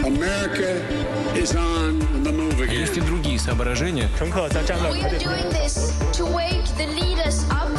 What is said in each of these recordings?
America is on the move again. Есть и другие соображения. We are doing this to wake the leaders up.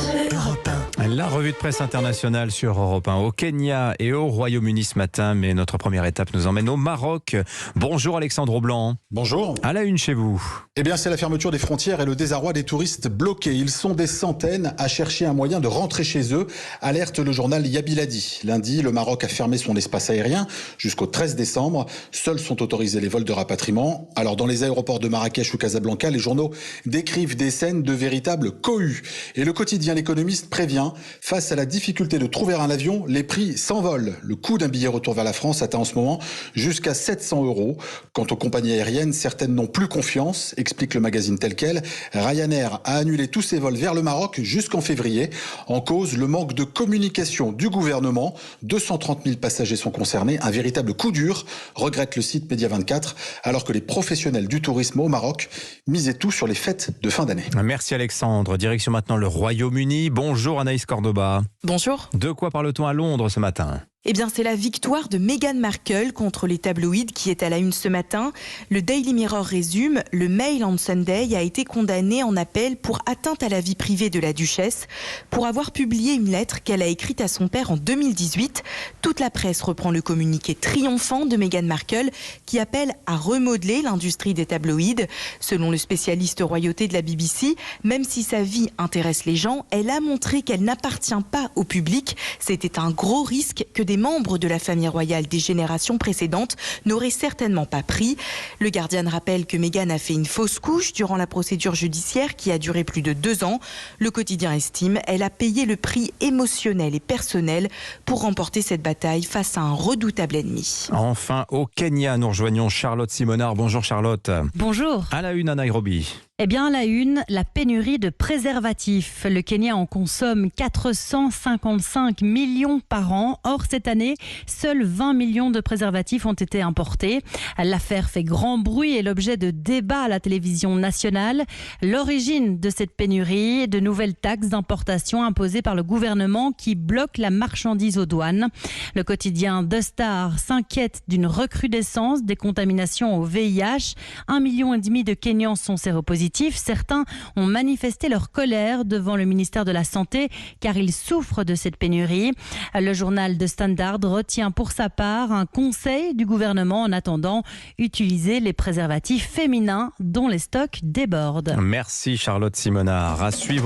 La revue de presse internationale sur Europe 1 au Kenya et au Royaume-Uni ce matin, mais notre première étape nous emmène au Maroc. Bonjour Alexandre Blanc. Bonjour. À la une chez vous. Eh bien, c'est la fermeture des frontières et le désarroi des touristes bloqués. Ils sont des centaines à chercher un moyen de rentrer chez eux, alerte le journal Yabiladi. Lundi, le Maroc a fermé son espace aérien jusqu'au 13 décembre. Seuls sont autorisés les vols de rapatriement. Alors, dans les aéroports de Marrakech ou Casablanca, les journaux décrivent des scènes de véritables cohues. Et le quotidien L'Économiste prévient, face à la difficulté de trouver un avion, les prix s'envolent. Le coût d'un billet retour vers la France atteint en ce moment jusqu'à 700 €. Quant aux compagnies aériennes, certaines n'ont plus confiance, explique le magazine Tel Quel. Ryanair a annulé tous ses vols vers le Maroc jusqu'en février. En cause, le manque de communication du gouvernement. 230 000 passagers sont concernés. Un véritable coup dur, regrette le site Média24, alors que les professionnels du tourisme au Maroc misaient tout sur les fêtes de fin d'année. Merci Alexandre. Direction maintenant le Royaume-Uni. Bonjour Anaïs Cordoba. Bonjour. De quoi parle-t-on à Londres ce matin ? Eh bien, c'est la victoire de Meghan Markle contre les tabloïds qui est à la une ce matin. Le Daily Mirror résume, le Mail on Sunday a été condamné en appel pour atteinte à la vie privée de la duchesse pour avoir publié une lettre qu'elle a écrite à son père en 2018. Toute la presse reprend le communiqué triomphant de Meghan Markle qui appelle à remodeler l'industrie des tabloïds. Selon le spécialiste royauté de la BBC, même si sa vie intéresse les gens, elle a montré qu'elle n'appartient pas au public. C'était un gros risque que des membres de la famille royale des générations précédentes n'auraient certainement pas pris. Le Guardian rappelle que Meghan a fait une fausse couche durant la procédure judiciaire qui a duré plus de 2 ans. Le quotidien estime qu'elle a payé le prix émotionnel et personnel pour remporter cette bataille face à un redoutable ennemi. Enfin, au Kenya, nous rejoignons Charlotte Simonard. Bonjour Charlotte. Bonjour. À la une à Nairobi. Eh bien, la une, la pénurie de préservatifs. Le Kenya en consomme 455 millions par an. Or, cette année, seuls 20 millions de préservatifs ont été importés. L'affaire fait grand bruit et l'objet de débats à la télévision nationale. L'origine de cette pénurie, de nouvelles taxes d'importation imposées par le gouvernement qui bloquent la marchandise aux douanes. Le quotidien The Star s'inquiète d'une recrudescence des contaminations au VIH. 1,5 million de Kenyans sont séropositifs. Certains ont manifesté leur colère devant le ministère de la Santé car ils souffrent de cette pénurie. Le journal The Standard retient pour sa part un conseil du gouvernement en attendant utiliser les préservatifs féminins dont les stocks débordent. Merci Charlotte Simonard. À suivre.